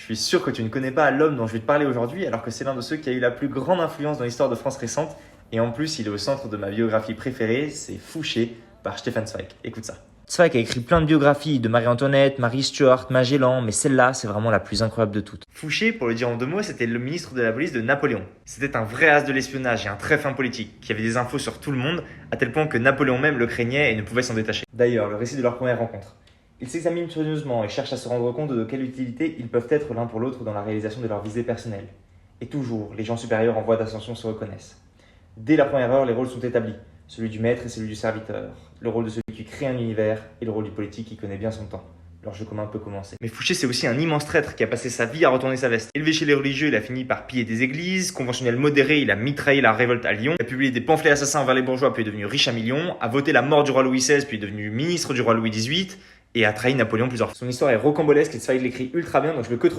suis sûr que tu ne connais pas l'homme dont je vais te parler aujourd'hui, alors que c'est l'un de ceux qui a eu la plus grande influence dans l'histoire de France récente. Et en plus, il est au centre de ma biographie préférée, c'est Fouché par Stefan Zweig. Écoute ça. Zweig a écrit plein de biographies de Marie-Antoinette, Marie Stuart, Magellan, mais celle-là, c'est vraiment la plus incroyable de toutes. Fouché, pour le dire en 2 mots, c'était le ministre de la police de Napoléon. C'était un vrai as de l'espionnage et un très fin politique, qui avait des infos sur tout le monde, à tel point que Napoléon même le craignait et ne pouvait s'en détacher. D'ailleurs, le récit de leur première rencontre. Ils s'examinent soigneusement et cherchent à se rendre compte de quelle utilité ils peuvent être l'un pour l'autre dans la réalisation de leur visée personnelle. Et toujours, les gens supérieurs en voie d'ascension se reconnaissent. Dès la première heure, les rôles sont établis. Celui du maître et celui du serviteur. Le rôle de celui qui crée un univers et le rôle du politique qui connaît bien son temps. Leur jeu commun peut commencer. Mais Fouché, c'est aussi un immense traître qui a passé sa vie à retourner sa veste. Élevé chez les religieux, il a fini par piller des églises. Conventionnel modéré, il a mitraillé la révolte à Lyon. Il a publié des pamphlets assassins envers les bourgeois, puis est devenu riche à millions. A voté la mort du roi Louis XVI, puis est devenu ministre du roi Louis XVIII. Et a trahi Napoléon plusieurs fois. Son histoire est rocambolesque et Zweig l'écrit ultra bien, donc je veux que te